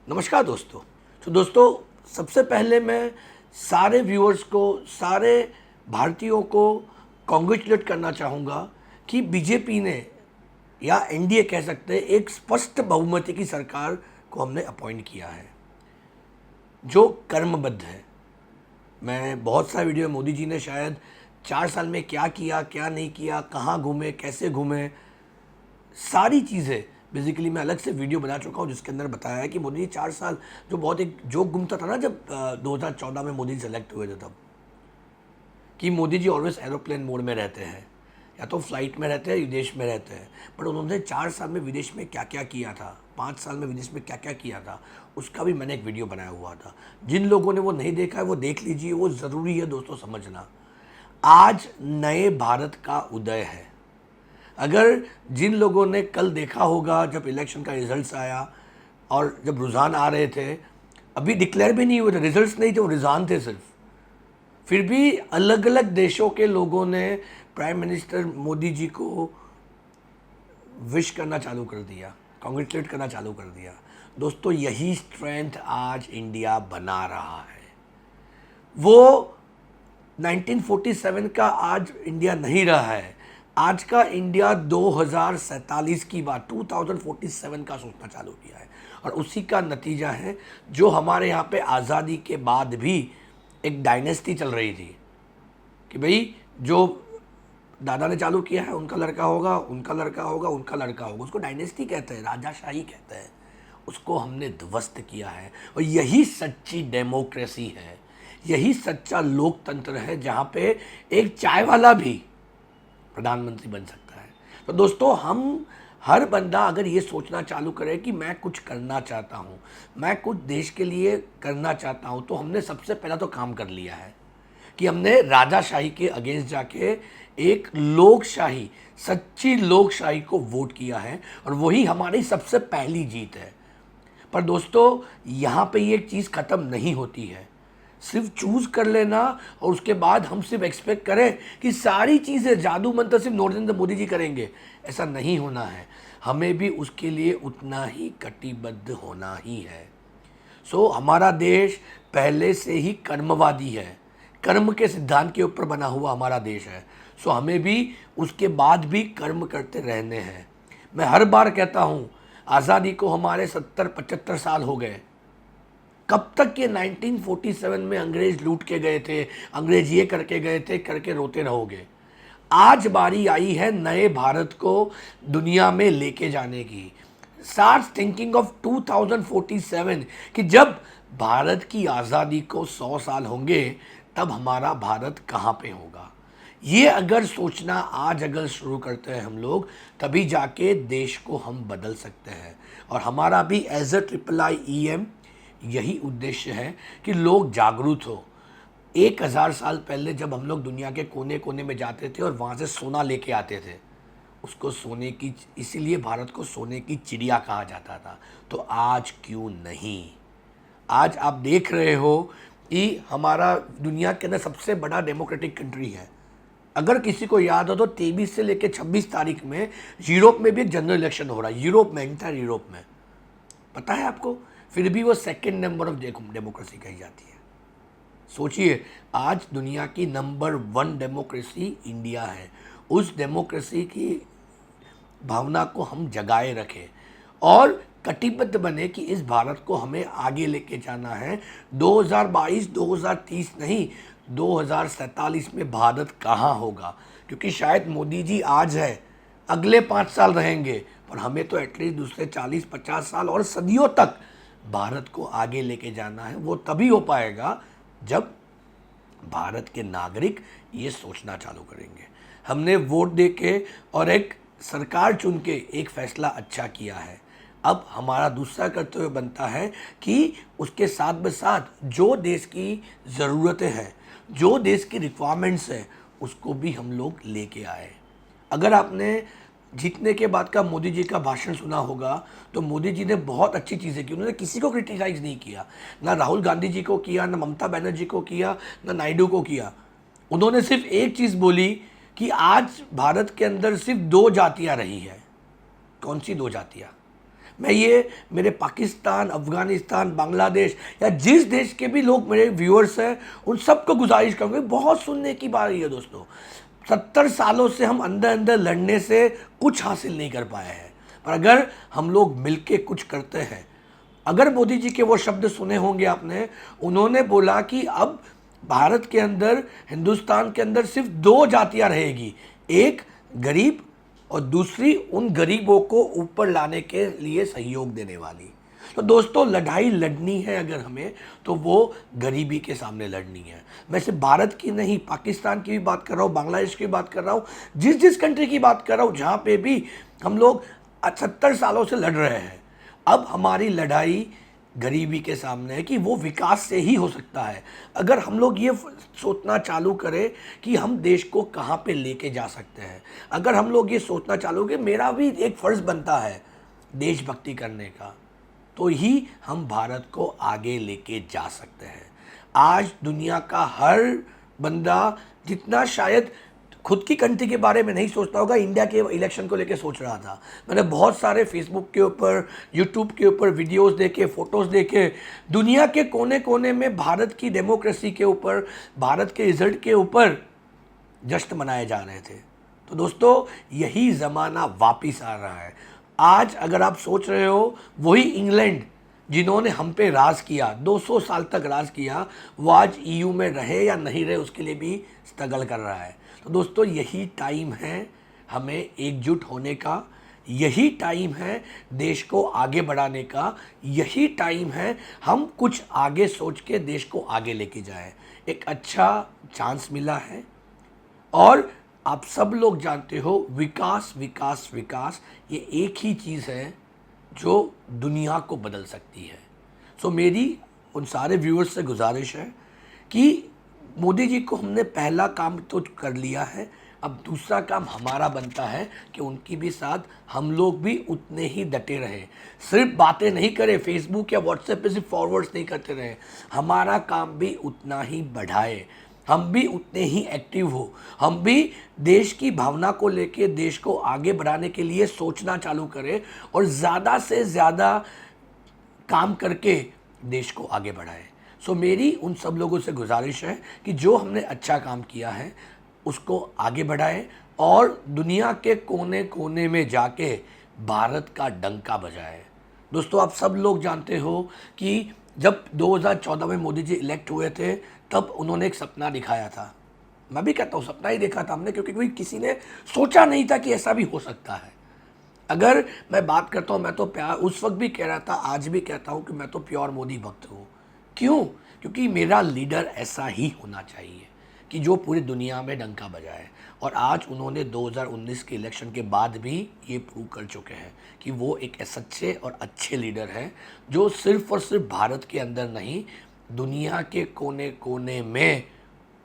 नमस्कार दोस्तों। तो दोस्तों, सबसे पहले मैं सारे व्यूअर्स को, सारे भारतीयों को कॉन्ग्रेचुलेट करना चाहूँगा कि बीजेपी ने, या एनडीए कह सकते हैं, एक स्पष्ट बहुमत की सरकार को हमने अपॉइंट किया है जो कर्मबद्ध है। मैं बहुत सारे वीडियो में मोदी जी ने शायद 4 साल में क्या किया, क्या नहीं किया, कहाँ घूमे, कैसे घूमे, सारी चीज़ें बेसिकली मैं अलग से वीडियो बना चुका हूँ जिसके अंदर बताया है कि मोदी जी 4 साल, जो बहुत एक जोक घूमता था ना जब 2014 में मोदी जी सेलेक्ट हुए थे तब, कि Modi ji always aeroplane mode में रहते हैं, या तो फ्लाइट में रहते हैं, विदेश में रहते हैं। बट उन्होंने 4 साल में विदेश में क्या क्या किया था, 5 साल में विदेश में क्या क्या किया था, उसका भी मैंने एक वीडियो बनाया हुआ था। जिन लोगों ने वो नहीं देखा है वो देख लीजिए, वो ज़रूरी है दोस्तों समझना। आज नए भारत का उदय है। अगर जिन लोगों ने कल देखा होगा जब इलेक्शन का रिजल्ट्स आया और जब रुझान आ रहे थे, अभी डिक्लेयर भी नहीं हुए थे, रिजल्ट्स नहीं थे, वो रुझान थे सिर्फ, फिर भी अलग अलग देशों के लोगों ने प्राइम मिनिस्टर मोदी जी को विश करना चालू कर दिया, कॉन्ग्रेचुलेट करना चालू कर दिया। दोस्तों, यही स्ट्रेंथ आज इंडिया बना रहा है। वो 1947 का आज इंडिया नहीं रहा है। आज का इंडिया 2047 की बात, 2047 का सोचना चालू किया है। और उसी का नतीजा है जो हमारे यहाँ पे आज़ादी के बाद भी एक डायनेस्टी चल रही थी कि भाई जो दादा ने चालू किया है उनका लड़का होगा, उनका लड़का होगा, उनका लड़का होगा। उसको डायनेस्टी कहते हैं, राजाशाही कहते हैं। उसको हमने ध्वस्त किया है। और यही सच्ची डेमोक्रेसी है, यही सच्चा लोकतंत्र है जहाँ पे एक चाय वाला भी प्रधानमंत्री बन सकता है। तो दोस्तों, हम हर बंदा अगर ये सोचना चालू करे कि मैं कुछ करना चाहता हूँ, मैं कुछ देश के लिए करना चाहता हूँ, तो हमने सबसे पहला तो काम कर लिया है कि हमने राजाशाही के अगेंस्ट जाके एक लोकशाही, सच्ची लोकशाही को वोट किया है। और वही हमारी सबसे पहली जीत है। पर दोस्तों, यहाँ पे ये एक चीज़ ख़त्म नहीं होती है। सिर्फ चूज़ कर लेना और उसके बाद हम सिर्फ एक्सपेक्ट करें कि सारी चीज़ें, जादू मंत्र सिर्फ नरेंद्र मोदी जी करेंगे, ऐसा नहीं होना है। हमें भी उसके लिए उतना ही कटिबद्ध होना ही है। हमारा देश पहले से ही कर्मवादी है, कर्म के सिद्धांत के ऊपर बना हुआ हमारा देश है। हमें भी उसके बाद भी कर्म करते रहने हैं। मैं हर बार कहता हूँ, आज़ादी को हमारे 70-75 साल हो गए। कब तक ये 1947 में अंग्रेज लूट के गए थे, अंग्रेज ये करके गए थे, करके रोते रहोगे। आज बारी आई है नए भारत को दुनिया में लेके जाने की। स्टार्ट थिंकिंग ऑफ 2047 कि जब भारत की आज़ादी को 100 साल होंगे तब हमारा भारत कहाँ पे होगा। ये अगर सोचना आज अगर शुरू करते हैं हम लोग, तभी जाके देश को हम बदल सकते हैं। और हमारा भी एज अ IIIEM यही उद्देश्य है कि लोग जागरूक हो। 1000 साल पहले जब हम लोग दुनिया के कोने कोने में जाते थे और वहाँ से सोना लेके आते थे, उसको सोने की, इसीलिए भारत को सोने की चिड़िया कहा जाता था। तो आज क्यों नहीं? आज आप देख रहे हो कि हमारा दुनिया के अंदर सबसे बड़ा डेमोक्रेटिक कंट्री है। अगर किसी को याद हो तो 23 से लेकर 26 तारीख में यूरोप में भी एक जनरल इलेक्शन हो रहा है। यूरोप में, इंटर यूरोप में, पता है आपको? फिर भी वो सेकंड नंबर ऑफ डेमोक्रेसी कही जाती है। सोचिए, आज दुनिया की नंबर 1 डेमोक्रेसी इंडिया है। उस डेमोक्रेसी की भावना को हम जगाए रखें और कटिबद्ध बने कि इस भारत को हमें आगे लेके जाना है। 2022, 2030 नहीं, 2047 में भारत कहाँ होगा? क्योंकि शायद मोदी जी आज है, अगले 5 साल रहेंगे, पर हमें तो एटलीस्ट दूसरे 40-50 साल और सदियों तक भारत को आगे लेके जाना है। वो तभी हो पाएगा जब भारत के नागरिक ये सोचना चालू करेंगे। हमने वोट देके और एक सरकार चुन के एक फैसला अच्छा किया है। अब हमारा दूसरा कर्तव्य बनता है कि उसके साथ में साथ जो देश की ज़रूरतें हैं, जो देश की रिक्वायरमेंट्स हैं, उसको भी हम लोग लेके आए। अगर आपने जीतने के बाद का मोदी जी का भाषण सुना होगा तो मोदी जी ने बहुत अच्छी चीज़ें की। उन्होंने किसी को क्रिटिसाइज़ नहीं किया, ना राहुल गांधी जी को किया, ना ममता बनर्जी को किया, ना नायडू को किया। उन्होंने सिर्फ एक चीज़ बोली कि आज भारत के अंदर सिर्फ 2 जातियां रही हैं। कौन सी 2 जातियां? मैं ये मेरे पाकिस्तान, अफ़गानिस्तान, बांग्लादेश या जिस देश के भी लोग मेरे व्यूअर्स हैं उन सबको गुजारिश करूँगा, बहुत सुनने की बारी है दोस्तों। 70 सालों से हम अंदर अंदर लड़ने से कुछ हासिल नहीं कर पाए हैं, पर अगर हम लोग मिलके कुछ करते हैं, अगर मोदी जी के वो शब्द सुने होंगे आपने, उन्होंने बोला कि अब भारत के अंदर, हिंदुस्तान के अंदर सिर्फ 2 जातियां रहेगी, एक गरीब और दूसरी उन गरीबों को ऊपर लाने के लिए सहयोग देने वाली। तो दोस्तों लड़ाई लड़नी है अगर हमें, तो वो गरीबी के सामने लड़नी है। मैं सिर्फ भारत की नहीं, पाकिस्तान की भी बात कर रहा हूँ, बांग्लादेश की बात कर रहा हूँ, जिस जिस कंट्री की बात कर रहा हूँ जहाँ पे भी हम लोग 70 सालों से लड़ रहे हैं, अब हमारी लड़ाई गरीबी के सामने है कि वो विकास से ही हो सकता है। अगर हम लोग ये सोचना चालू करें कि हम देश को कहाँ पे लेके जा सकते हैं, अगर हम लोग ये सोचना चालू कि मेरा भी एक फ़र्ज़ बनता है देशभक्ति करने का, तो ही हम भारत को आगे लेके जा सकते हैं। आज दुनिया का हर बंदा, जितना शायद खुद की कंट्री के बारे में नहीं सोचता होगा, इंडिया के इलेक्शन को लेके सोच रहा था। मैंने बहुत सारे फेसबुक के ऊपर, यूट्यूब के ऊपर वीडियोस देखे, फ़ोटोज़ देखे, दुनिया के कोने कोने में भारत की डेमोक्रेसी के ऊपर, भारत के रिज़ल्ट के ऊपर जश्न मनाए जा रहे थे। तो दोस्तों यही ज़माना वापस आ रहा है। आज अगर आप सोच रहे हो, वही इंग्लैंड जिन्होंने हम पे राज किया, 200 साल तक राज किया, वो आज ईयू में रहे या नहीं रहे उसके लिए भी स्ट्रगल कर रहा है। तो दोस्तों यही टाइम है हमें एकजुट होने का, यही टाइम है देश को आगे बढ़ाने का, यही टाइम है हम कुछ आगे सोच के देश को आगे लेके जाएं। एक अच्छा चांस मिला है और आप सब लोग जानते हो विकास विकास विकास, ये एक ही चीज़ है जो दुनिया को बदल सकती है। सो मेरी उन सारे व्यूअर्स से गुजारिश है कि मोदी जी को हमने पहला काम तो कर लिया है, अब दूसरा काम हमारा बनता है कि उनकी भी साथ हम लोग भी उतने ही डटे रहें। सिर्फ बातें नहीं करें, फेसबुक या व्हाट्सएप पे सिर्फ फॉरवर्ड्स नहीं करते रहें, हमारा काम भी उतना ही बढ़ाए, हम भी उतने ही एक्टिव हो, हम भी देश की भावना को लेके देश को आगे बढ़ाने के लिए सोचना चालू करें और ज़्यादा से ज़्यादा काम करके देश को आगे बढ़ाएं। सो मेरी उन सब लोगों से गुजारिश है कि जो हमने अच्छा काम किया है उसको आगे बढ़ाएं और दुनिया के कोने कोने में जाके भारत का डंका बजाएं। दोस्तों आप सब लोग जानते हो कि जब 2014 में मोदी जी इलेक्ट हुए थे, तब उन्होंने एक सपना दिखाया था। मैं भी कहता हूँ सपना ही देखा था हमने, क्योंकि कोई किसी ने सोचा नहीं था कि ऐसा भी हो सकता है। अगर मैं बात करता हूँ, मैं तो प्यार उस वक्त भी कह रहा था, आज भी कहता हूँ कि मैं तो प्योर मोदी भक्त हूँ। क्यों? क्योंकि मेरा लीडर ऐसा ही होना चाहिए कि जो पूरी दुनिया में डंका बजाए। और आज उन्होंने 2019 के इलेक्शन के बाद भी ये प्रूव कर चुके हैं कि वो एक सच्चे और अच्छे लीडर हैं जो सिर्फ और सिर्फ भारत के अंदर नहीं, दुनिया के कोने कोने में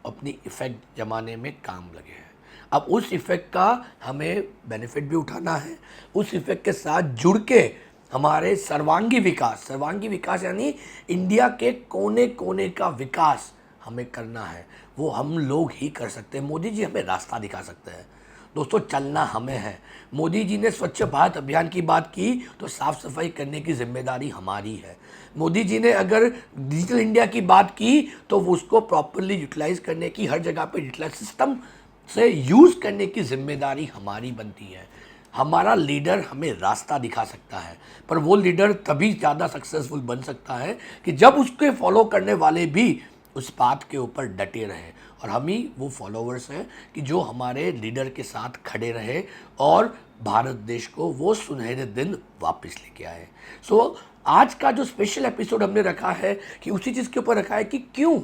अपनी इफ़ेक्ट जमाने में काम लगे हैं। अब उस इफ़ेक्ट का हमें बेनिफिट भी उठाना है, उस इफ़ेक्ट के साथ जुड़ के हमारे सर्वांगी विकास यानी इंडिया के कोने कोने का विकास हमें करना है। वो हम लोग ही कर सकते हैं। मोदी जी हमें रास्ता दिखा सकते हैं। दोस्तों चलना हमें है। मोदी जी ने स्वच्छ भारत अभियान की बात की तो साफ़ सफाई करने की जिम्मेदारी हमारी है। मोदी जी ने अगर डिजिटल इंडिया की बात की तो वो उसको प्रॉपरली यूटिलाइज करने की, हर जगह पे डिजिटलाइज सिस्टम से यूज़ करने की जिम्मेदारी हमारी बनती है। हमारा लीडर हमें रास्ता दिखा सकता है, पर वो लीडर तभी ज़्यादा सक्सेसफुल बन सकता है कि जब उसके फॉलो करने वाले भी उस बात के ऊपर डटे रहे। और हम ही वो फॉलोवर्स हैं कि जो हमारे लीडर के साथ खड़े रहे और भारत देश को वो सुनहरे दिन वापस लेके आए। सो आज का जो स्पेशल एपिसोड हमने रखा है कि उसी चीज़ के ऊपर रखा है कि क्यों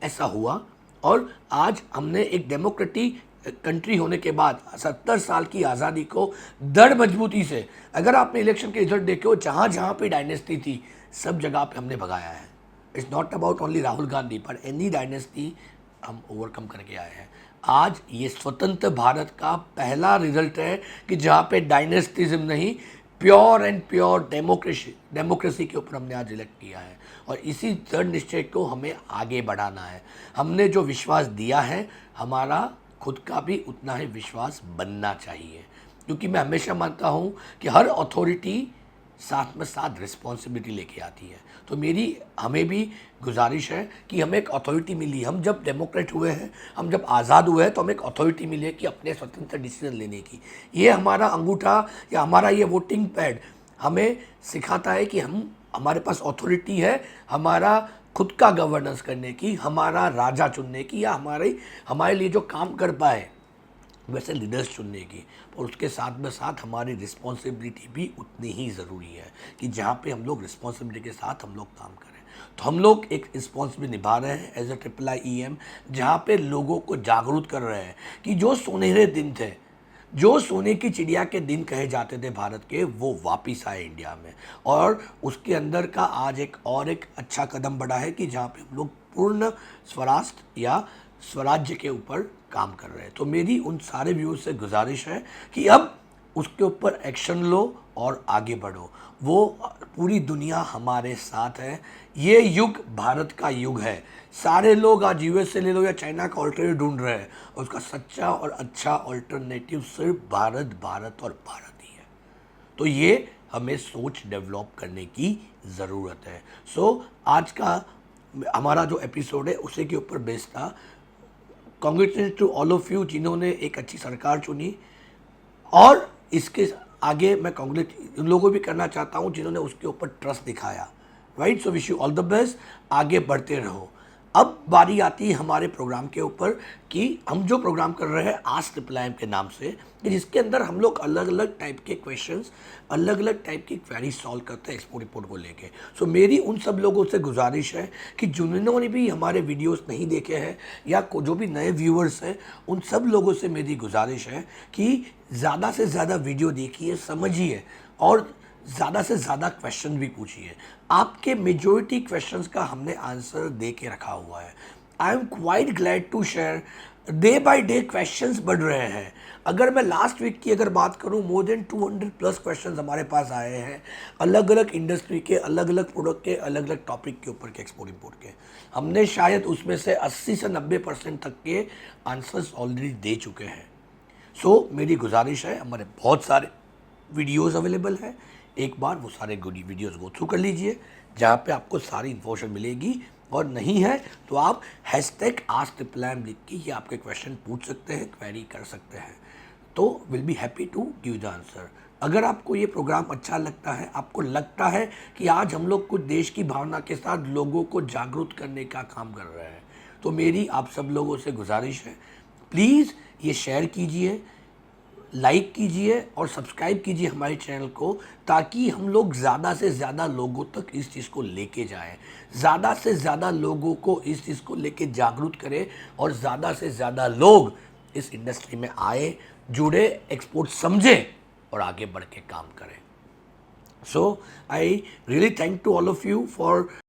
ऐसा हुआ। और आज हमने एक डेमोक्रेटिक कंट्री होने के बाद 70 साल की आज़ादी को दृढ़ मजबूती से, अगर आपने इलेक्शन के रिजल्ट देखे हो, जहाँ जहाँ पे डायनेस्टी थी सब जगह पे हमने भगाया है। It's not about only Rahul Gandhi, पर एनी डायनेस्टी हम ओवरकम करके आए हैं। आज ये स्वतंत्र भारत का पहला रिजल्ट है कि जहाँ पे डायनेस्टिज्म नहीं, प्योर एंड प्योर डेमोक्रेसी के ऊपर हमने आज इलेक्ट किया है। और इसी दृढ़ निश्चय को हमें आगे बढ़ाना है। हमने जो विश्वास दिया है, हमारा खुद का भी उतना ही विश्वास बनना चाहिए। क्योंकि मैं हमेशा मानता हूँ कि हर अथॉरिटी साथ में साथ रिस्पॉन्सिबिलिटी लेके आती है। तो मेरी हमें भी गुजारिश है कि हमें एक अथॉरिटी मिली, हम जब डेमोक्रेट हुए हैं, हम जब आज़ाद हुए हैं, तो हमें एक अथॉरिटी मिली है कि अपने स्वतंत्र डिसीजन लेने की। ये हमारा अंगूठा या हमारा ये वोटिंग पैड हमें सिखाता है कि हमारे पास अथॉरिटी है हमारा खुद का गवर्नेंस करने की, हमारा राजा चुनने की, या हमारे लिए जो काम कर पाए वैसे लीडर्स चुनने की। और उसके साथ में साथ हमारी रिस्पॉन्सिबिलिटी भी उतनी ही ज़रूरी है कि जहाँ पे हम लोग रिस्पॉन्सिबिलिटी के साथ हम लोग काम करें। तो हम लोग एक रिस्पॉन्सिबिलिटी निभा रहे हैं एज ए IIIEM, जहाँ पे लोगों को जागरूक कर रहे हैं कि जो सुनहरे दिन थे, जो सोने की चिड़िया के दिन कहे जाते थे भारत के, वो वापिस आए इंडिया में। और उसके अंदर का आज एक अच्छा कदम बढ़ा है कि जहाँ पे हम लोग पूर्ण स्वराष्ट्र या स्वराज्य के ऊपर काम कर रहे हैं। तो मेरी उन सारे व्यूअर्स से गुजारिश है कि अब उसके ऊपर एक्शन लो और आगे बढ़ो। वो पूरी दुनिया हमारे साथ है। ये युग भारत का युग है। सारे लोग आज US से ले लो या चाइना का ऑल्टरनेटिव ढूंढ रहे हैं, और उसका सच्चा और अच्छा ऑल्टरनेटिव सिर्फ भारत, भारत और भारत ही है। तो ये हमें सोच डेवलप करने की ज़रूरत है। आज का हमारा जो एपिसोड है उसी के ऊपर बेस्ड था। Congratulation to all of you जिन्होंने एक अच्छी सरकार चुनी, और इसके आगे मैं कांग्रेस उन लोगों को भी करना चाहता हूं जिन्होंने उसके ऊपर ट्रस्ट दिखाया। Right, so wish you all the best, आगे बढ़ते रहो। अब बारी आती है हमारे प्रोग्राम के ऊपर कि हम जो प्रोग्राम कर रहे हैं आस्क ट्रिपल के नाम से, कि जिसके अंदर हम लोग अलग अलग टाइप के क्वेश्चंस, अलग अलग टाइप की क्वेरी सॉल्व करते हैं एक्सपोर्ट रिपोर्ट को लेके। सो मेरी उन सब लोगों से गुजारिश है कि जिन्होंने भी हमारे वीडियोस नहीं देखे हैं या जो भी नए व्यूअर्स हैं, उन सब लोगों से मेरी गुजारिश है कि ज़्यादा से ज़्यादा वीडियो देखिए, समझिए और ज़्यादा से ज़्यादा क्वेश्चन भी पूछिए। आपके मेजॉरिटी क्वेश्चंस का हमने आंसर दे के रखा हुआ है। I am quite glad to share, day by day questions बढ़ रहे हैं। अगर मैं लास्ट वीक की अगर बात करूं, मोर देन 200+ क्वेश्चंस हमारे पास आए हैं, अलग अलग इंडस्ट्री के, अलग अलग प्रोडक्ट के, अलग अलग टॉपिक के ऊपर के, एक्सपोर्ट इम्पोर्ट के। हमने शायद उसमें से 80 से 90% तक के आंसर्स ऑलरेडी दे चुके हैं। सो मेरी गुजारिश है, हमारे बहुत सारे वीडियोज़ अवेलेबल हैं, एक बार वो सारे वीडियोस गो थ्रू कर लीजिए, जहाँ पे आपको सारी इन्फॉर्मेशन मिलेगी। और नहीं है तो आप #AskTripleM लिख के ये आपके क्वेश्चन पूछ सकते हैं, क्वेरी कर सकते हैं, तो will be happy to give the answer. अगर आपको ये प्रोग्राम अच्छा लगता है, आपको लगता है कि आज हम लोग कुछ देश की भावना के साथ लोगों को जागरूक करने का काम कर रहे हैं, तो मेरी आप सब लोगों से गुजारिश है, प्लीज़ ये शेयर कीजिए, लाइक कीजिए और सब्सक्राइब कीजिए हमारे चैनल को, ताकि हम लोग ज़्यादा से ज़्यादा लोगों तक इस चीज़ को लेके जाएं, ज़्यादा से ज़्यादा लोगों को इस चीज़ को लेके जागरूक करें, और ज़्यादा से ज़्यादा लोग इस इंडस्ट्री में आए, जुड़े, एक्सपोर्ट समझें और आगे बढ़ के काम करें। So I really thank to all of you for